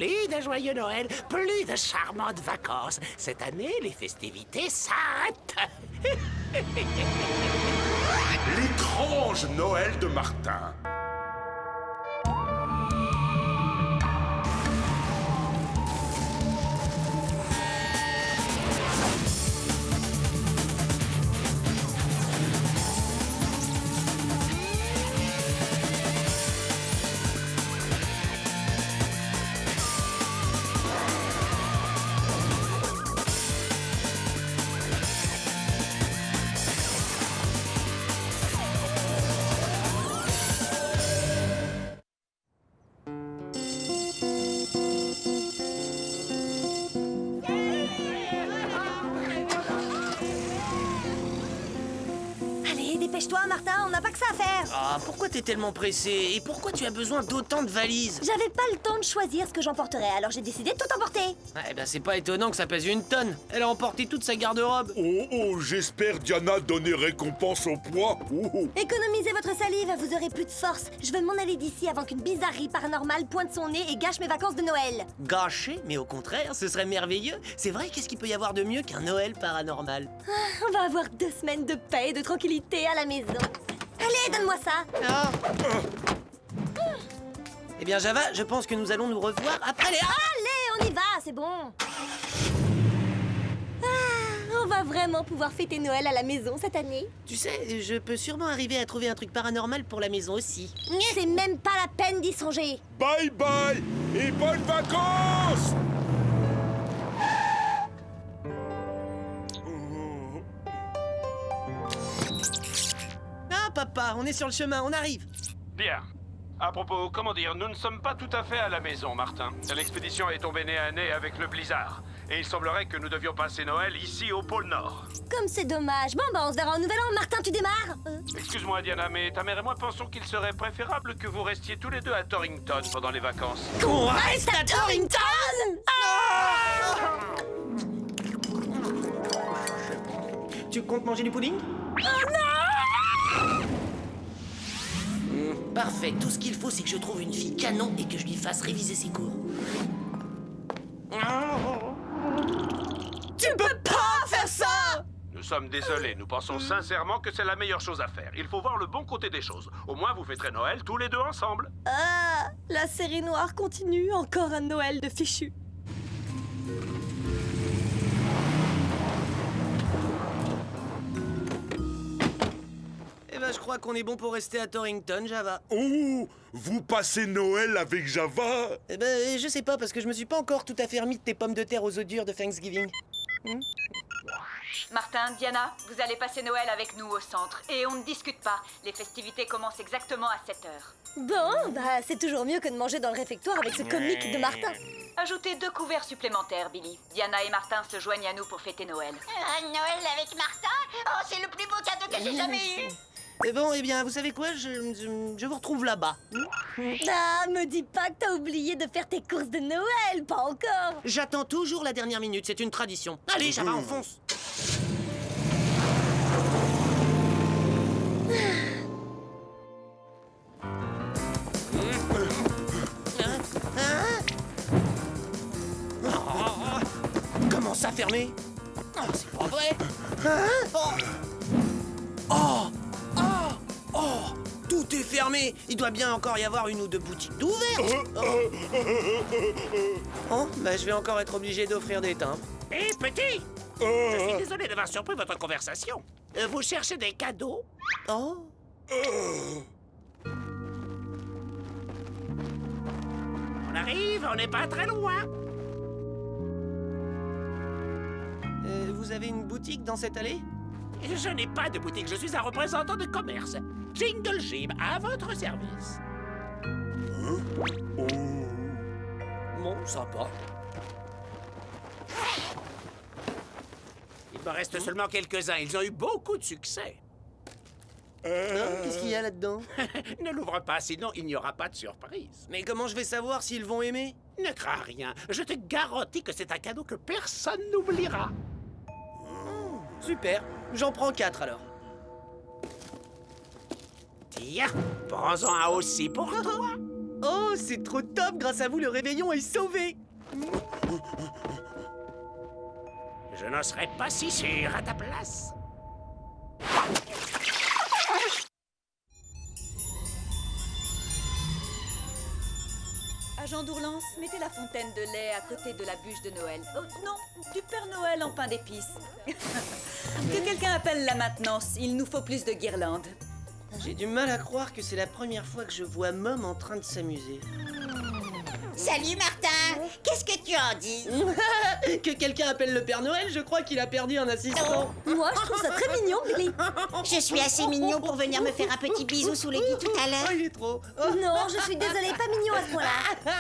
plus de joyeux Noël, plus de charmantes vacances. Cette année, les festivités s'arrêtent. L'étrange Noël de Martin. Allez, dépêche-toi, Martin, on n'a pas que ça à faire. Ah, pourquoi t'es tellement pressé? Et pourquoi tu as besoin d'autant de valises? J'avais pas le temps de choisir ce que j'emporterais, alors j'ai décidé de tout emporter. Eh ben, c'est pas étonnant que ça pèse une tonne. Elle a emporté toute sa garde-robe. Oh, j'espère Diana donner récompense au poids. Économisez votre salive, vous aurez plus de force. Je veux m'en aller d'ici avant qu'une bizarrerie paranormale pointe son nez et gâche mes vacances de Noël. Gâché, mais au contraire, ce serait merveilleux. C'est vrai, qu'est-ce qu'il peut y avoir de mieux qu'un Noël paranormal? On va avoir 2 semaines de paix et de tranquillité à la maison. Allez, donne-moi ça. Ah. Eh bien, Java, je pense que nous allons nous revoir après les... Allez, on y va, c'est bon. On va vraiment pouvoir fêter Noël à la maison cette année. Tu sais, je peux sûrement arriver à trouver un truc paranormal pour la maison aussi. C'est même pas la peine d'y songer. Bye bye et bonnes vacances. Ah, papa, on est sur le chemin, on arrive. Bien. À propos, comment dire, nous ne sommes pas tout à fait à la maison, Martin. L'expédition est tombée nez à nez avec le blizzard. Et il semblerait que nous devions passer Noël ici au pôle Nord. Comme c'est dommage. Bon, on se verra au Nouvel An. Martin, tu démarres Excuse-moi, Diana, mais ta mère et moi pensons qu'il serait préférable que vous restiez tous les deux à Torrington pendant les vacances. On reste à Torrington. Tu comptes manger du pudding? Parfait, tout ce qu'il faut, c'est que je trouve une fille canon et que je lui fasse réviser ses cours. Tu peux pas faire ça! Nous sommes désolés, nous pensons sincèrement que c'est la meilleure chose à faire. Il faut voir le bon côté des choses. Au moins, vous fêterez Noël tous les deux ensemble. Ah, la série noire continue. Encore un Noël de fichu. Eh ben, je crois qu'on est bon pour rester à Torrington, Java. Oh, vous passez Noël avec Java? Eh ben, je sais pas, parce que je me suis pas encore tout à fait remis de tes pommes de terre aux œufs durs de Thanksgiving. Martin, Diana, vous allez passer Noël avec nous au centre. Et on ne discute pas. Les festivités commencent exactement à 7 heures. Bon, c'est toujours mieux que de manger dans le réfectoire avec ce comique de Martin. Ajoutez 2 couverts supplémentaires, Billy. Diana et Martin se joignent à nous pour fêter Noël. Noël avec Martin? Oh, c'est le plus beau cadeau que j'ai jamais eu! Bon, eh bien, vous savez quoi, je vous retrouve là-bas. Ah, me dis pas que t'as oublié de faire tes courses de Noël, pas encore. J'attends toujours la dernière minute, c'est une tradition. Allez, Java, enfonce. Comment ça, fermé? Oh, c'est pas vrai. Oh, tout est fermé. Il doit bien encore y avoir 1 ou 2 boutiques d'ouvertes. Oh, bah je vais encore être obligé d'offrir des timbres. Hé, petit! Je suis désolé d'avoir surpris votre conversation. Vous cherchez des cadeaux? Oh. On arrive, on n'est pas très loin. Vous avez une boutique dans cette allée? Je n'ai pas de boutique, je suis un représentant de commerce. Jingle Jim, à votre service. Bon, sympa. Il me reste seulement quelques-uns, ils ont eu beaucoup de succès. Qu'est-ce qu'il y a là-dedans? Ne l'ouvre pas, sinon il n'y aura pas de surprise. Mais comment je vais savoir s'ils vont aimer? Ne crains rien, je te garantis que c'est un cadeau que personne n'oubliera. Super, j'en prends 4 alors. Tiens, prends-en un aussi pour toi. Oh, c'est trop top! Grâce à vous, le réveillon est sauvé! Je n'en serais pas si sûr à ta place. Agent d'Ourlance, mettez la fontaine de lait à côté de la bûche de Noël. Oh non, du Père Noël en pain d'épices. Que quelqu'un appelle la maintenance, il nous faut plus de guirlandes. J'ai du mal à croire que c'est la première fois que je vois Mom en train de s'amuser. Salut Martin. Qu'est-ce que tu en dis? Que quelqu'un appelle le Père Noël, je crois qu'il a perdu un assistant. Moi, je trouve ça très mignon, Billy. Je suis assez mignon pour venir me faire un petit bisou sous le lit tout à Oh, l'heure. il est trop. Non, je suis désolée, pas mignon à ce point-là.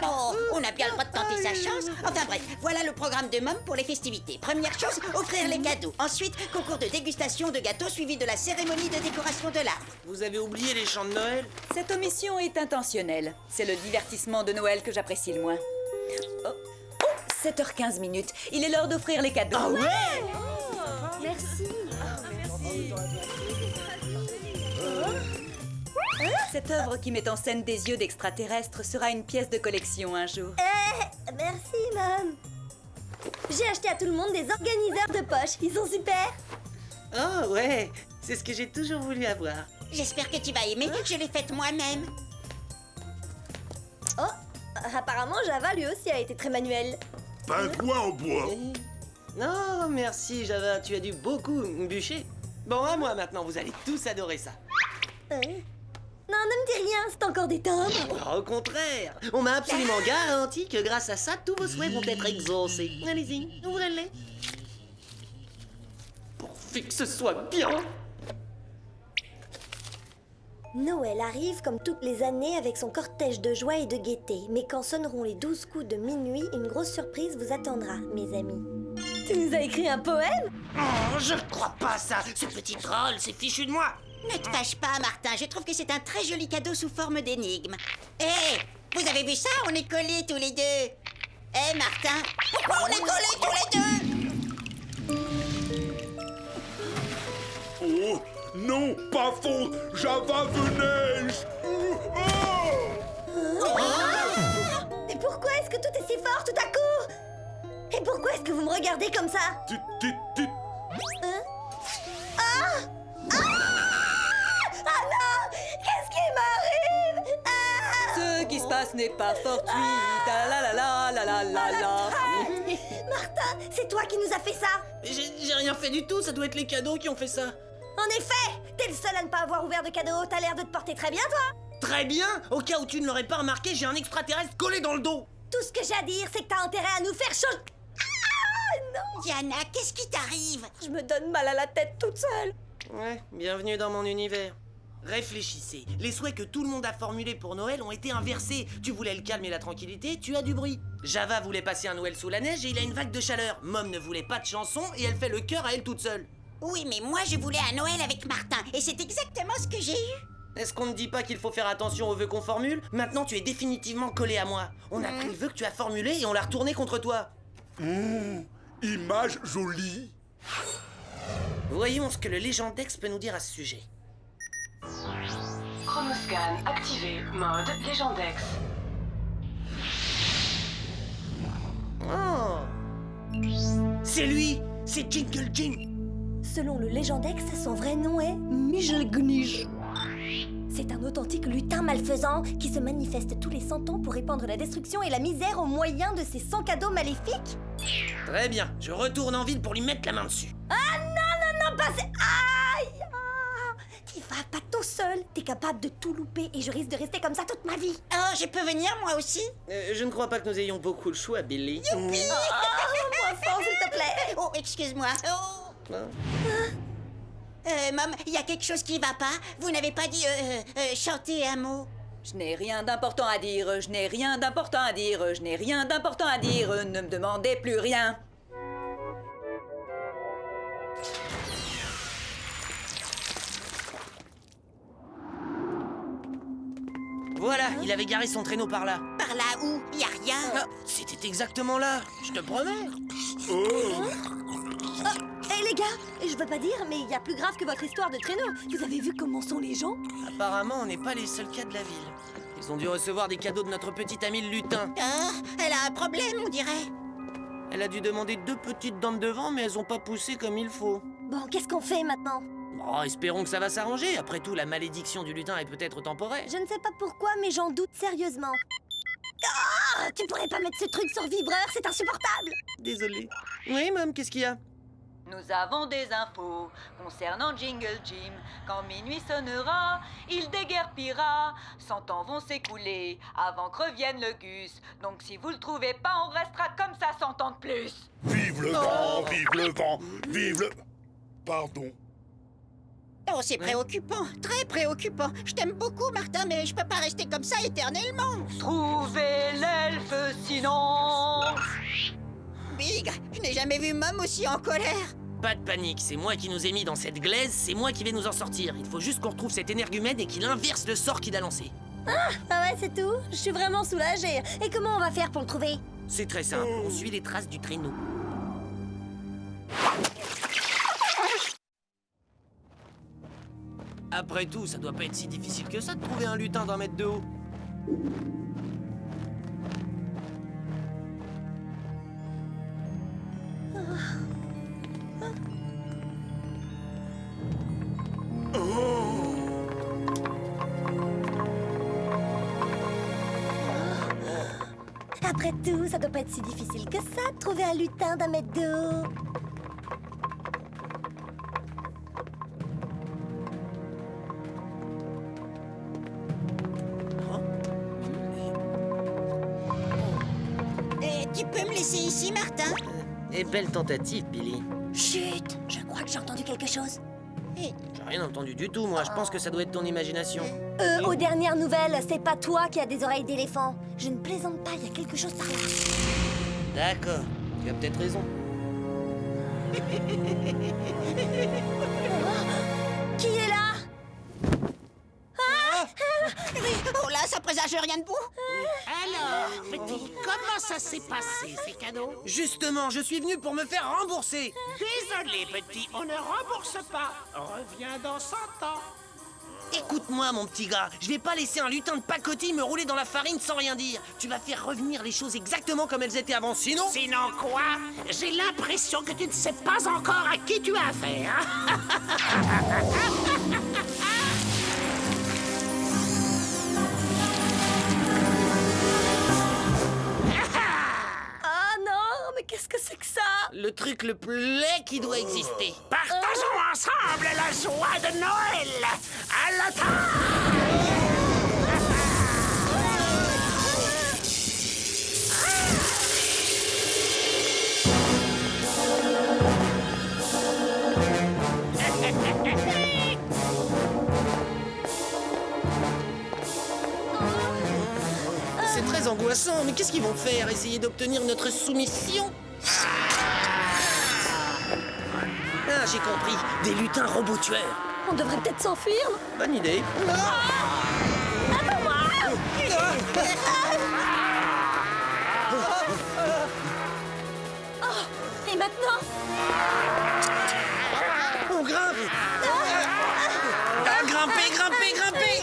Oh, on a bien le droit de tenter sa chance. Enfin bref, voilà le programme de Mom pour les festivités. Première chose, offrir les cadeaux. Ensuite, concours de dégustation de gâteaux suivi de la cérémonie de décoration de l'arbre. Vous avez oublié les chants de Noël? Cette omission est intentionnelle. C'est le divertissement de Noël que j'apprécie le moins. Oh, 7h15 minutes. Il est l'heure d'offrir les cadeaux. Ah ouais? Merci. Cette œuvre qui met en scène des yeux d'extraterrestres sera une pièce de collection un jour. Merci, Mom. J'ai acheté à tout le monde des organiseurs de poche. Ils sont super. Oh ouais, c'est ce que j'ai toujours voulu avoir. J'espère que tu vas aimer. Je l'ai faite moi-même. Oh, apparemment, Java, lui aussi, a été très manuel. Pingouin en bois. Non, merci Java, tu as dû beaucoup bûcher. Bon, à moi maintenant, vous allez tous adorer ça. Non, ne me dis rien, c'est encore des timbres. Oh, au contraire, on m'a absolument garanti que grâce à ça, tous vos souhaits vont être exaucés. Allez-y, ouvrez-les. Pourvu que ce soit bien. Noël arrive comme toutes les années avec son cortège de joie et de gaieté. Mais quand sonneront les 12 coups de minuit, une grosse surprise vous attendra, mes amis. Tu nous as écrit un poème? Oh, je ne crois pas ça. Ce petit troll, c'est fichu de moi. Ne te fâche pas, Martin. Je trouve que c'est un très joli cadeau sous forme d'énigme. Hé, vous avez vu ça? On est collés tous les deux. Hé, Martin, pourquoi on est collés tous les deux? Oh, non, pas faux. Java venez. Et pourquoi est-ce que tout est si fort tout à coup? Et pourquoi est-ce que vous me regardez comme ça? Tit. Hein? Ah! Ah non! Qu'est-ce qui m'arrive? Ah! Ce qui se passe n'est pas fortuit. Ta la la la la la la la. Martin, c'est toi qui nous as fait ça! J'ai rien fait du tout, ça doit être les cadeaux qui ont fait ça. En effet! T'es le seul à ne pas avoir ouvert de cadeau. T'as l'air de te porter très bien, toi! Très bien. Au cas où tu ne l'aurais pas remarqué, j'ai un extraterrestre collé dans le dos. Tout ce que j'ai à dire, c'est que t'as intérêt à nous faire chaud. Ah non! Diana, qu'est-ce qui t'arrive? Je me donne mal à la tête toute seule. Ouais, bienvenue dans mon univers. Réfléchissez, les souhaits que tout le monde a formulés pour Noël ont été inversés. Tu voulais le calme et la tranquillité, tu as du bruit. Java voulait passer un Noël sous la neige et il a une vague de chaleur. Mom ne voulait pas de chanson et elle fait le cœur à elle toute seule. Oui, mais moi, je voulais un Noël avec Martin. Et c'est exactement ce que j'ai eu. Est-ce qu'on ne dit pas qu'il faut faire attention aux vœux qu'on formule? Maintenant, tu es définitivement collé à moi. On a pris le vœu que tu as formulé et on l'a retourné contre toi. Image jolie. Voyons ce que le Légendex peut nous dire à ce sujet. Chronoscan activé, mode Légendex. Oh! C'est lui! C'est Jingle Jing! Selon le Légendex, son vrai nom est Mijelgnij. C'est un authentique lutin malfaisant qui se manifeste tous les 100 ans pour répandre la destruction et la misère au moyen de ses 100 cadeaux maléfiques. Très bien, je retourne en ville pour lui mettre la main dessus. Ah non, pas c'est... Aïe! T'y vas pas tout seul. T'es capable de tout louper et je risque de rester comme ça toute ma vie. Oh, je peux venir, moi aussi? Je ne crois pas que nous ayons beaucoup le choix, Billy. Moins fort, s'il te plaît. Oh, excuse-moi. Oh. Mom, il y a quelque chose qui va pas? Vous n'avez pas dit, chanter un mot? Je n'ai rien d'important à dire, je n'ai rien d'important à dire, je n'ai rien d'important à dire, ne me demandez plus rien. Voilà, il avait garé son traîneau par là. Par là où? Y a rien. Ah, c'était exactement là, je te promets. Hé les gars, je veux pas dire, mais il y a plus grave que votre histoire de traîneau. Vous avez vu comment sont les gens? Apparemment, on n'est pas les seuls cas de la ville. Ils Ils ont dû recevoir des cadeaux de notre petite amie le lutin. Ah, elle a un problème, on dirait. Elle a dû demander 2 petites dents de devant, mais elles ont pas poussé comme il faut. Bon, qu'est-ce qu'on fait maintenant? Oh, espérons que ça va s'arranger. Après tout, la malédiction du lutin est peut-être temporaire. Je ne sais pas pourquoi, mais j'en doute sérieusement. Ah, tu pourrais pas mettre ce truc sur vibreur, c'est insupportable. Désolé. Oui, Mom, qu'est-ce qu'il y a? Nous avons des infos concernant Jingle Jim. Quand minuit sonnera, il déguerpira. 100 ans vont s'écouler avant que revienne le Gus. Donc si vous le trouvez pas, on restera comme ça 100 ans de plus. Vive le vent, vive le vent, vive le... Pardon. Oh, c'est préoccupant, très préoccupant. Je t'aime beaucoup, Martin, mais je peux pas rester comme ça éternellement. Trouvez l'elfe sinon. Big, je n'ai jamais vu Mom aussi en colère. Pas de panique, c'est moi qui nous ai mis dans cette glaise, c'est moi qui vais nous en sortir. Il faut juste qu'on retrouve cet énergumène et qu'il inverse le sort qu'il a lancé. Ah ouais, c'est tout? Je suis vraiment soulagée. Et comment on va faire pour le trouver? C'est très simple, on suit les traces du traîneau. Après tout, ça doit pas être si difficile que ça de trouver un lutin d'un mètre de haut. Après tout, ça doit pas être si difficile que ça de trouver un lutin d'un mètre de haut. Tu peux me laisser ici, Martin? Et belle tentative, Billy. Chut, je crois que j'ai entendu quelque chose. Eh, J'ai rien entendu du tout, moi. Je pense que ça doit être ton imagination. Aux dernières nouvelles, c'est pas toi qui as des oreilles d'éléphant. Je ne plaisante pas, il y a quelque chose par là. D'accord, tu as peut-être raison. Qui est là? oh là, ça présage rien de beau. Alors, petit, comment ça s'est passé, ces cadeaux? Justement, je suis venu pour me faire rembourser. Désolé, petit, on ne rembourse pas. Reviens dans 100 ans. Écoute-moi, mon petit gars, je vais pas laisser un lutin de pacotille me rouler dans la farine sans rien dire. Tu vas faire revenir les choses exactement comme elles étaient avant, sinon... Sinon quoi? J'ai l'impression que tu ne sais pas encore à qui tu as affaire. Ah non, mais qu'est-ce que c'est que ça? Le truc le plus laid qui doit exister. Partageons ensemble la joie de Noël. À la table. C'est très angoissant, mais qu'est-ce qu'ils vont faire? Essayer d'obtenir notre soumission? Ah, j'ai compris. Des lutins robots tueurs. On devrait peut-être s'enfuir. Bonne idée. Et maintenant? On grimpe. Ah, grimpez, grimpez, grimpez.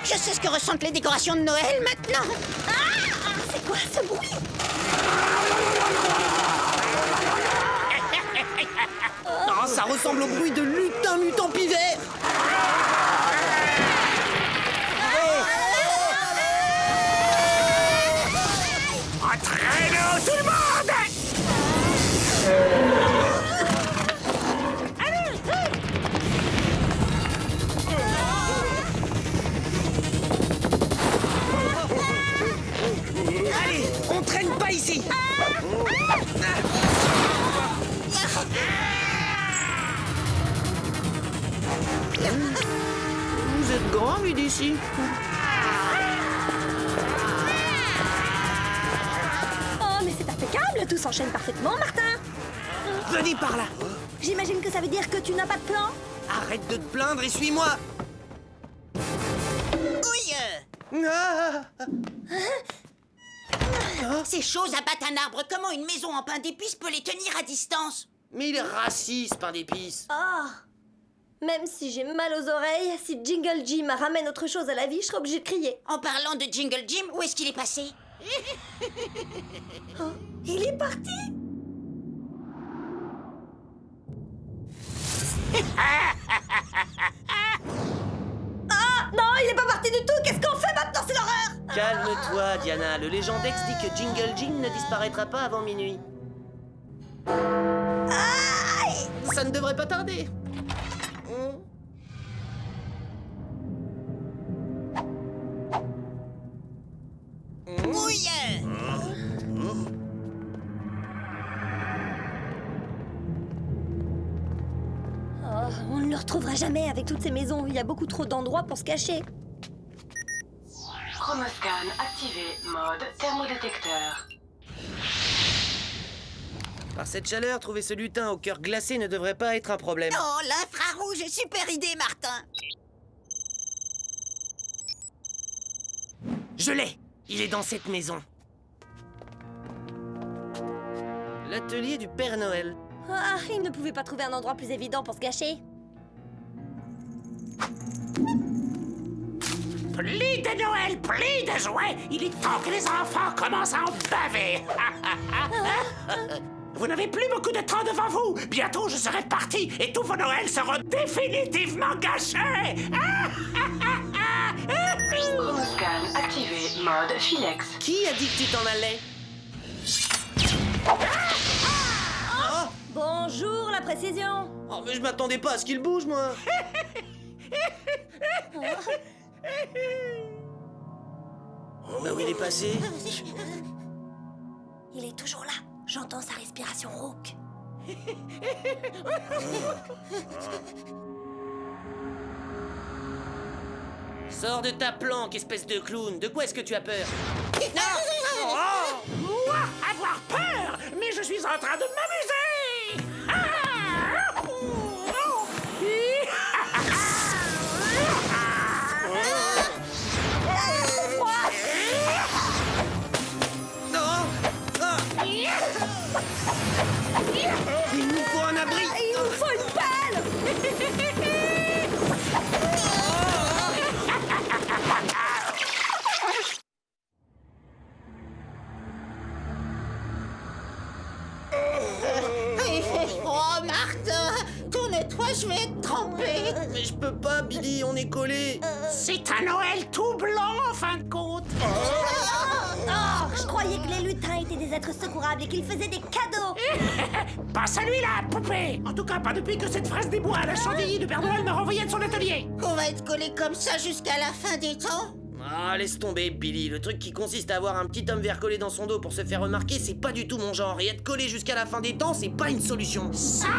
Je sais ce que ressentent les décorations de Noël maintenant. C'est quoi ce bruit? Ah, ça ressemble au bruit de lutin mutant pivert. Entraînons tout le monde. Allez, on traîne pas ici. Vous êtes grand, vu d'ici. Oh, mais c'est impeccable, tout s'enchaîne parfaitement, Martin. Venez par là. J'imagine que ça veut dire que tu n'as pas de plan? Arrête de te plaindre et suis-moi. Oui, Ah. ces choses abattent un arbre. Comment une maison en pain d'épices peut les tenir à distance? Mais il est raciste, pain d'épices. Oh. Même si j'ai mal aux oreilles, si Jingle Jim ramène autre chose à la vie, je serai obligée de crier. En parlant de Jingle Jim, où est-ce qu'il est passé? Oh, il est parti. Ah non, il est pas parti du tout. Qu'est-ce qu'on fait maintenant? C'est l'horreur. Calme-toi, Diana. Le Légendex dit que Jingle Jim ne disparaîtra pas avant minuit. Aïe. Ça ne devrait pas tarder. Ouille! Oh, on ne le retrouvera jamais avec toutes ces maisons. Il y a beaucoup trop d'endroits pour se cacher. Chromoscan activé. Mode thermodétecteur. Par cette chaleur, trouver ce lutin au cœur glacé ne devrait pas être un problème. Oh, l'infrarouge, super idée, Martin! Je l'ai! Il est dans cette maison. L'atelier du Père Noël. Ah, il ne pouvait pas trouver un endroit plus évident pour se cacher. Plus de Noël, plus de jouets. Il est temps que les enfants commencent à en baver. Vous n'avez plus beaucoup de temps devant vous. Bientôt, je serai parti et tous vos Noëls seront définitivement gâchés. Chromoscan activé. Mode Philex. Qui a dit que tu t'en allais? Bonjour, la précision. Oh, mais je m'attendais pas à ce qu'il bouge, moi. Bah où il est passé? Il est toujours là. J'entends sa respiration rauque. Sors de ta planque, espèce de clown. De quoi est-ce que tu as peur? Moi, avoir peur? Mais je suis en train de m'amuser. Il nous faut un abri. Il nous faut une pelle. Oh, Martin! Tourne-toi, je vais être trempé! Mais je peux pas, Billy, on est collés. C'est un Noël tout blanc, en fin de compte. Oh, je croyais que les lutins étaient des êtres secourables et qu'ils faisaient des cadeaux. Pas celui-là, poupée. En tout cas, pas depuis que cette fraise des bois à la chantilly de Père Noël m'a renvoyé de son atelier. On va être collés comme ça jusqu'à la fin des temps? Ah, laisse tomber, Billy. Le truc qui consiste à avoir un petit homme vert collé dans son dos pour se faire remarquer, c'est pas du tout mon genre. Et être collé jusqu'à la fin des temps, c'est pas une solution. 100 ans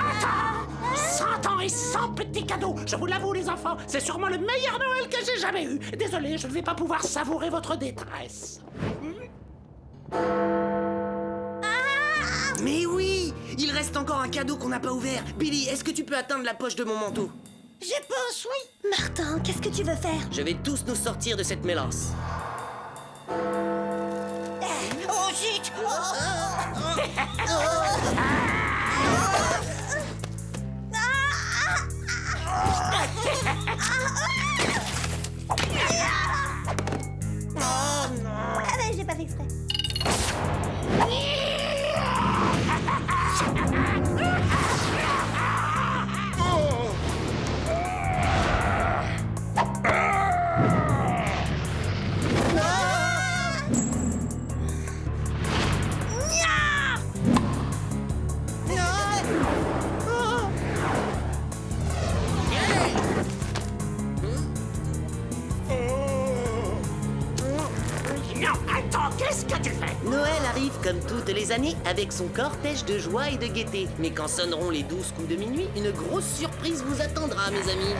100 ans et 100 petits cadeaux. Je vous l'avoue, les enfants, c'est sûrement le meilleur Noël que j'ai jamais eu. Désolé, je ne vais pas pouvoir savourer votre détresse. Mais oui! Il reste encore un cadeau qu'on n'a pas ouvert. Billy, est-ce que tu peux atteindre la poche de mon manteau? Je pense, oui. Martin, qu'est-ce que tu veux faire? Je vais tous nous sortir de cette mélasse. Oh, zut! Ah ben, j'ai pas fait exprès. Non, attends, qu'est-ce que tu fais? Noël arrive comme toutes les années avec son cortège de joie et de gaieté. Mais quand sonneront les 12 coups de minuit, une grosse surprise vous attendra, mes amis.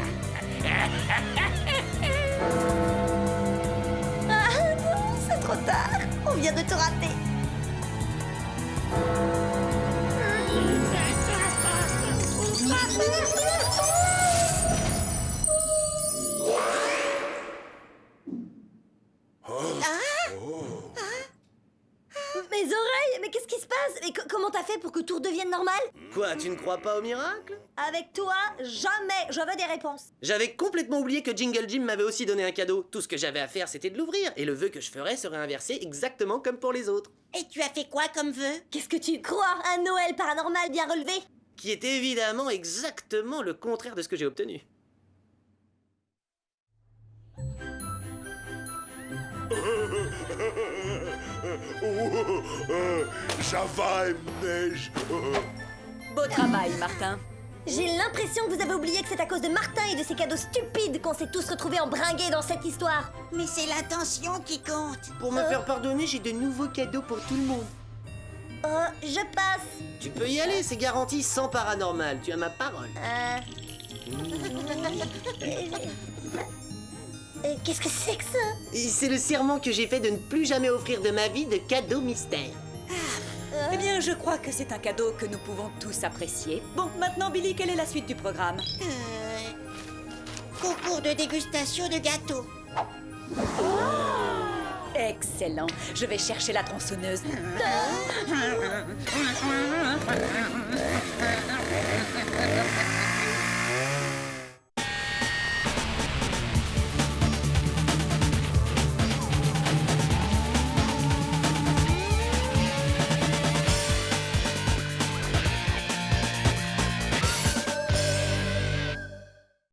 Ah non, c'est trop tard. On vient de te rater. Mes oreilles, mais qu'est-ce qui se passe? Mais comment t'as fait pour que tout redevienne normal? Quoi, tu ne crois pas au miracle? Avec toi, jamais. Je veux des réponses. J'avais complètement oublié que Jingle Jim m'avait aussi donné un cadeau. Tout ce que j'avais à faire, c'était de l'ouvrir. Et le vœu que je ferais serait inversé exactement comme pour les autres. Et tu as fait quoi comme vœu? Qu'est-ce que tu crois? Un Noël paranormal bien relevé? Qui est évidemment exactement le contraire de ce que j'ai obtenu. Java et neige. Beau travail, Martin. J'ai l'impression que vous avez oublié que c'est à cause de Martin et de ses cadeaux stupides qu'on s'est tous retrouvés embringués dans cette histoire. Mais c'est l'intention qui compte. Pour me faire pardonner, j'ai de nouveaux cadeaux pour tout le monde. Oh, je passe. Tu peux y aller, c'est garanti sans paranormal. Tu as ma parole. Qu'est-ce que c'est que ça? Et c'est le serment que j'ai fait de ne plus jamais offrir de ma vie de cadeaux mystères. Eh bien, je crois que c'est un cadeau que nous pouvons tous apprécier. Bon, maintenant, Billy, quelle est la suite du programme? Concours de dégustation de gâteaux. Excellent. Je vais chercher la tronçonneuse.